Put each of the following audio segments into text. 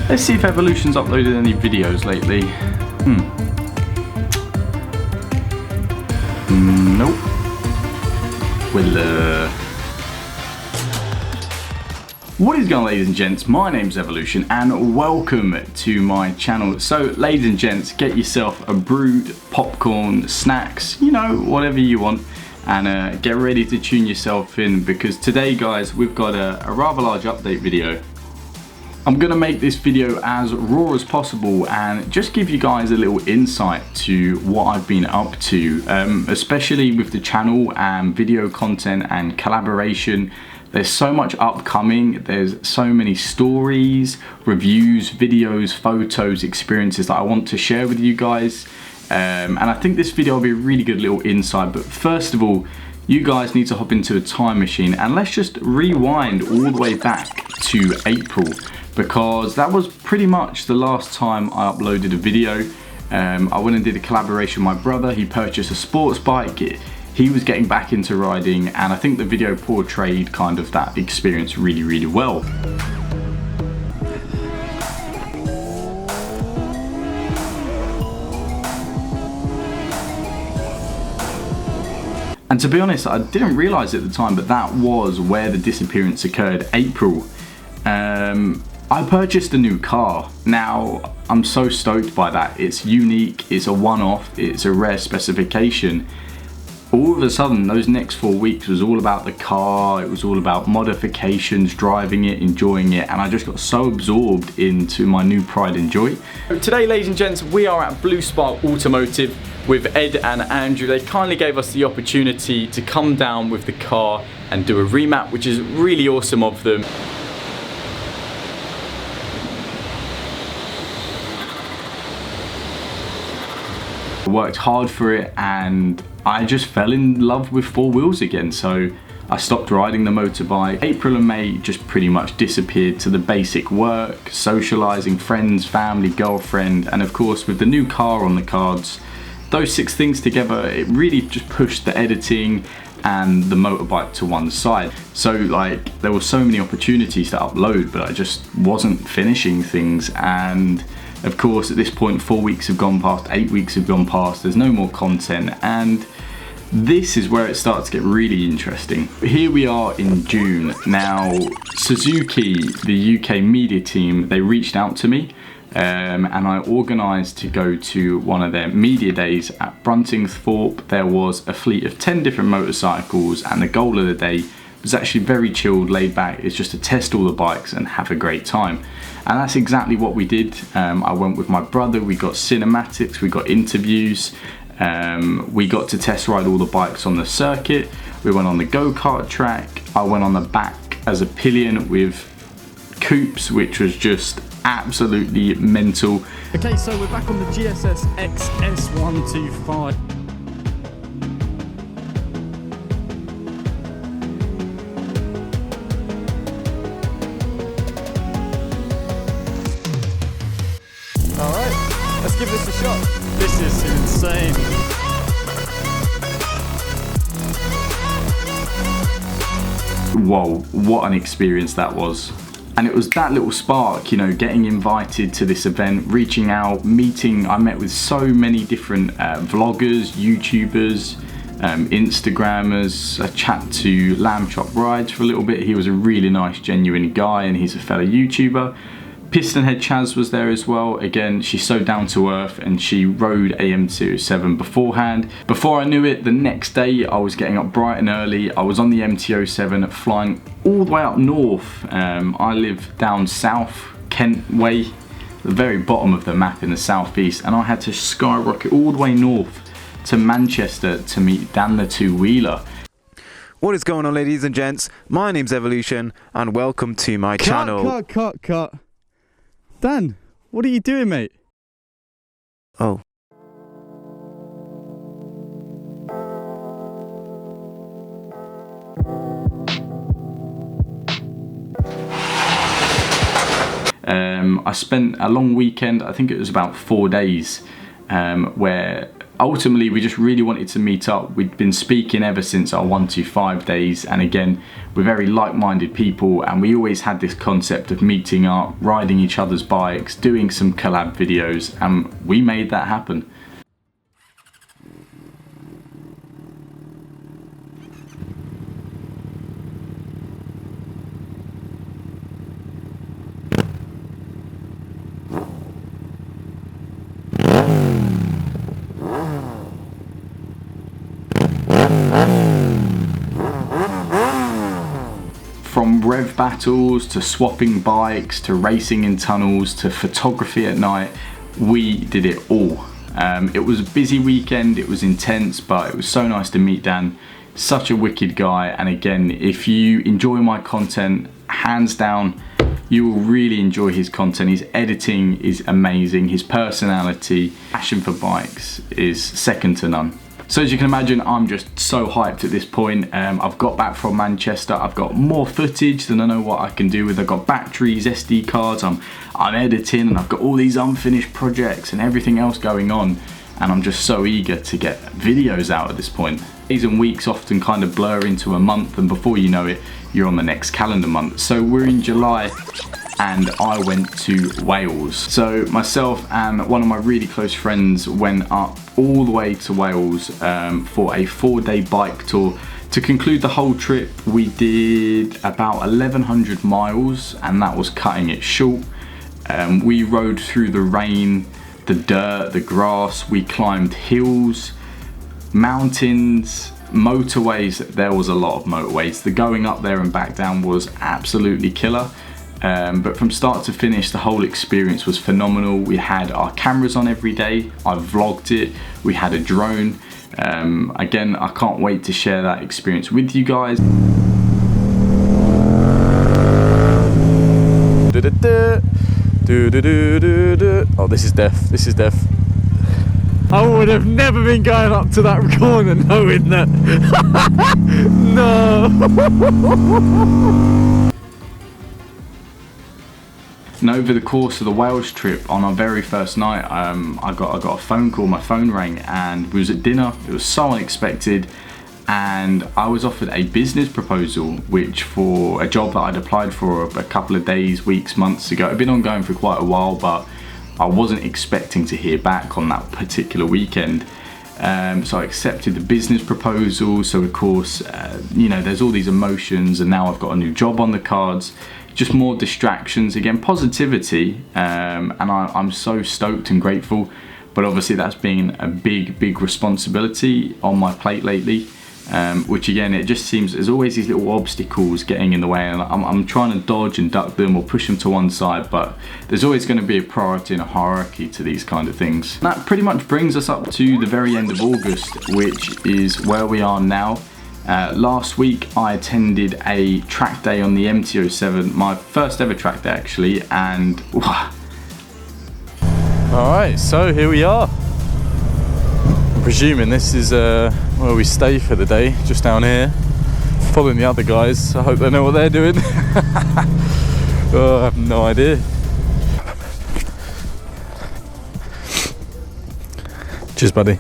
Let's see if Evolution's uploaded any videos lately. Nope. Well, what is going on, ladies and gents? My name's Evolution and welcome to my channel. So, ladies and gents, get yourself a brewed popcorn, snacks, you know, whatever you want, and get ready to tune yourself in, because today, guys, we've got a rather large update video. I'm gonna make this video as raw as possible and just give you guys a little insight to what I've been up to, especially with the channel and video content and collaboration. There's so much upcoming. There's so many stories, reviews, videos, photos, experiences that I want to share with you guys. And I think this video will be a really good little insight. But first of all, you guys need to hop into a time machine and let's just rewind all the way back to April, because that was pretty much the last time I uploaded a video. I went and did a collaboration with my brother. He purchased a sports bike. He was getting back into riding, and I think the video portrayed kind of that experience really, really well. And to be honest, I didn't realise at the time, but that was where the disappearance occurred, April. I purchased a new car. Now, I'm so stoked by that. It's unique, it's a one-off, it's a rare specification. All of a sudden, those next 4 weeks was all about the car. It was all about modifications, driving it, enjoying it, and I just got so absorbed into my new pride and joy. Today, ladies and gents, we are at Blue Spark Automotive with Ed and Andrew. They kindly gave us the opportunity to come down with the car and do a remap, which is really awesome of them. I worked hard for it and I just fell in love with four wheels again, so I stopped riding the motorbike. April and May just pretty much disappeared to the basic work, socialising, friends, family, girlfriend, and of course with the new car on the cards, those 6 things together, it really just pushed the editing and the motorbike to one side. So like, there were so many opportunities to upload, but I just wasn't finishing things. And of course, at this point, 4 weeks have gone past, 8 weeks have gone past, there's no more content, and this is where it starts to get really interesting. Here we are in June. Now, Suzuki, the UK media team, they reached out to me, and I organised to go to one of their media days at Bruntingthorpe. There was a fleet of 10 different motorcycles, and the goal of the day was actually very chilled, laid back. It's just to test all the bikes and have a great time. And that's exactly what we did. I went with my brother, we got cinematics, we got interviews, we got to test ride all the bikes on the circuit, we went on the go-kart track, I went on the back as a pillion with coupes, which was just absolutely mental. Okay, so we're back on the GSS XS125. Let's give this a shot. This is insane. Whoa, what an experience that was. And it was that little spark, you know, getting invited to this event, reaching out, meeting. I met with so many different vloggers, YouTubers, Instagrammers. I chat to Lamb Chop Rides for a little bit. He was a really nice, genuine guy, and he's a fellow YouTuber. Pistonhead Chaz was there as well. Again, she's so down to earth, and she rode a MT07 beforehand. Before I knew it, the next day I was getting up bright and early. I was on the MT07 flying all the way up north. I live down south, Kent way, the very bottom of the map in the southeast, and I had to skyrocket all the way north to Manchester to meet Danthetwowheeler. What is going on, ladies and gents? My name's Evolution and welcome to my channel. Cut. Dan, what are you doing, mate? Oh. I spent a long weekend, I think it was about 4 days, where ultimately we just really wanted to meet up. We'd been speaking ever since our 125 days, and again, we're very like-minded people, and we always had this concept of meeting up, riding each other's bikes, doing some collab videos, and we made that happen. From rev battles to swapping bikes to racing in tunnels to photography at night, we did it all. It was a busy weekend, it was intense, but it was so nice to meet Dan. Such a wicked guy, and again, if you enjoy my content, hands down, you will really enjoy his content. His editing is amazing, his personality, passion for bikes is second to none. So as you can imagine, I'm just so hyped at this point. I've got back from Manchester, I've got more footage than I know what I can do with. I've got batteries, SD cards, I'm editing, and I've got all these unfinished projects and everything else going on, and I'm just so eager to get videos out at this point. Days and weeks often kind of blur into a month, and before you know it, you're on the next calendar month. So we're in July, and I went to Wales. So myself and one of my really close friends went up all the way to Wales for a 4-day bike tour. To conclude the whole trip, we did about 1,100 miles, and that was cutting it short. We rode through the rain, the dirt, the grass, we climbed hills, mountains, motorways. There was a lot of motorways. The going up there and back down was absolutely killer. But from start to finish, the whole experience was phenomenal. We had our cameras on every day. I vlogged it. We had a drone. Again, I can't wait to share that experience with you guys. Oh, this is death. This is death. I would have never been going up to that corner knowing that. No. And over the course of the Wales trip, on our very first night, I got a phone call, my phone rang, and we was at dinner. It was so unexpected, and I was offered a business proposal, which for a job that I'd applied for a couple of days, weeks, months ago. It had been ongoing for quite a while, but I wasn't expecting to hear back on that particular weekend. So I accepted the business proposal. So of course, you know, there's all these emotions, and now I've got a new job on the cards. Just more distractions, again, positivity, and I'm so stoked and grateful, but obviously that's been a big responsibility on my plate lately, which again, it just seems there's always these little obstacles getting in the way, and I'm trying to dodge and duck them or push them to one side, but there's always going to be a priority and a hierarchy to these kind of things. And that pretty much brings us up to the very end of August, which is where we are now. Last week I attended a track day on the MT07, my first ever track day actually, and Alright, so here we are. I'm presuming this is where we stay for the day, just down here, following the other guys. I hope they know what they're doing. Oh, I have no idea. Cheers, buddy.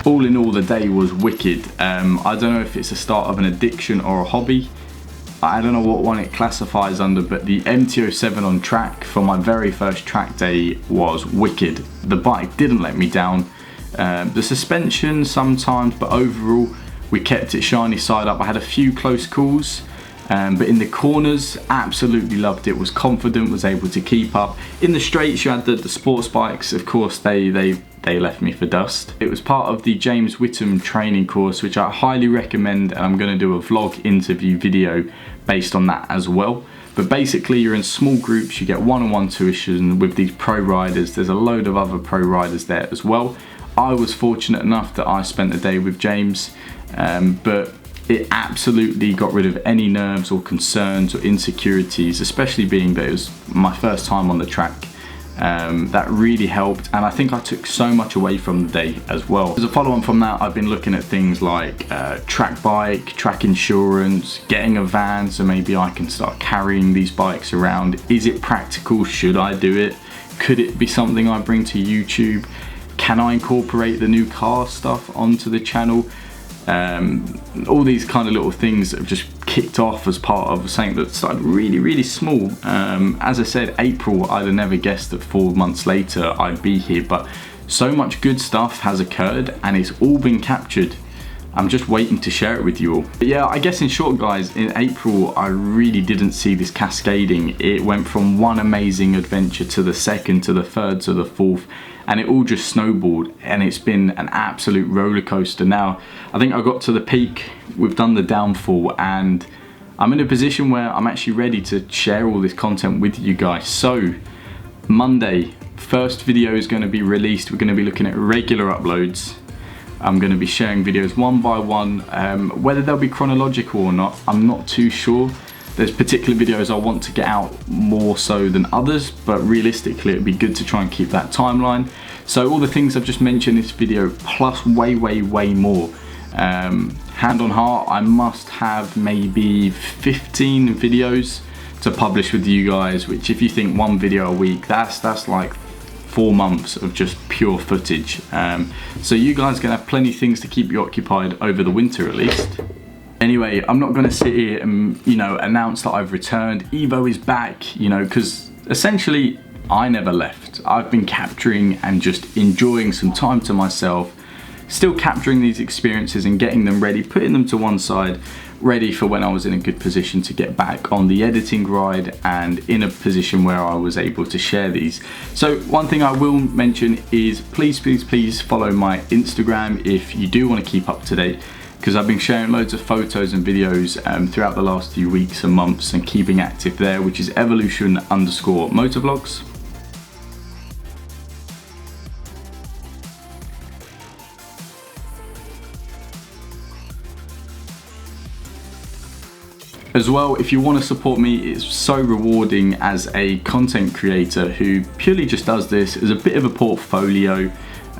All in all, the day was wicked. I don't know if it's the start of an addiction or a hobby. I don't know what one it classifies under, but the MT07 on track for my very first track day was wicked. The bike didn't let me down. The suspension sometimes, but overall we kept it shiny side up. I had a few close calls, But in the corners, absolutely loved it, was confident, was able to keep up. In the straights, you had the sports bikes, of course, they left me for dust. It was part of the James Whittam training course, which I highly recommend, and I'm going to do a vlog interview video based on that as well. But basically, you're in small groups, you get one-on-one tuition with these pro riders. There's a load of other pro riders there as well. I was fortunate enough that I spent the day with James, but it absolutely got rid of any nerves or concerns or insecurities, especially being that it was my first time on the track. That really helped, and I think I took so much away from the day as well. As a follow-on from that, I've been looking at things like track bike, track insurance, getting a van so maybe I can start carrying these bikes around. Is it practical? Should I do it? Could it be something I bring to YouTube? Can I incorporate the new car stuff onto the channel? All these kind of little things that have just kicked off as part of something that started really small. As I said, April, I'd have never guessed that 4 months later I'd be here, but so much good stuff has occurred and it's all been captured. I'm just waiting to share it with you all. But yeah, I guess in short, guys, in April I really didn't see this cascading. It went from one amazing adventure to the second, to the third, to the fourth, and it all just snowballed, and it's been an absolute roller coaster. Now, I think I got to the peak, we've done the downfall, and I'm in a position where I'm actually ready to share all this content with you guys. So, Monday, first video is going to be released. We're going to be looking at regular uploads. I'm going to be sharing videos one by one. Whether they'll be chronological or not, I'm not too sure. There's particular videos I want to get out more so than others, but realistically it'd be good to try and keep that timeline. So all the things I've just mentioned in this video, plus way more. Hand on heart, I must have maybe 15 videos to publish with you guys, which if you think one video a week, that's like 4 months of just pure footage. So you guys are gonna have plenty of things to keep you occupied over the winter at least. Anyway, I'm not gonna sit here and, announce that I've returned. Evo is back, because essentially I never left. I've been capturing and just enjoying some time to myself, still capturing these experiences and getting them ready, putting them to one side, ready for when I was in a good position to get back on the editing ride and in a position where I was able to share these. So one thing I will mention is please follow my Instagram if you do want to keep up to date, because I've been sharing loads of photos and videos throughout the last few weeks and months and keeping active there, which is evolution_motovlogs. As well, if you want to support me, it's so rewarding as a content creator who purely just does this as a bit of a portfolio.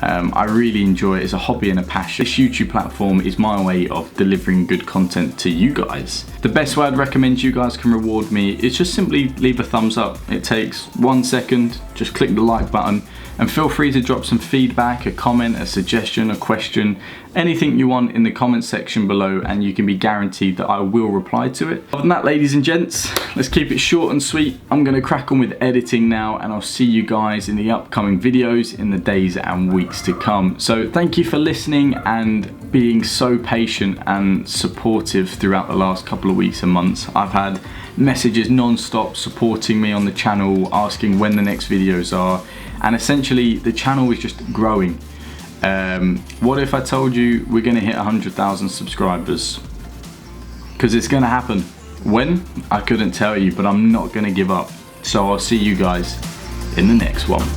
I really enjoy it as a hobby and a passion. This YouTube platform is my way of delivering good content to you guys. The best way I'd recommend you guys can reward me is just simply leave a thumbs up. It takes 1 second, just click the like button, and feel free to drop some feedback, a comment, a suggestion, a question, anything you want in the comment section below, and you can be guaranteed that I will reply to it. Other than that, ladies and gents, let's keep it short and sweet. I'm gonna crack on with editing now, and I'll see you guys in the upcoming videos in the days and weeks to come. So thank you for listening and being so patient and supportive throughout the last couple of weeks and months. I've had messages non-stop supporting me on the channel, asking when the next videos are, and essentially the channel is just growing. What if I told you we're gonna hit 100,000 subscribers? Because it's gonna happen. When? I couldn't tell you, but I'm not gonna give up. So I'll see you guys in the next one.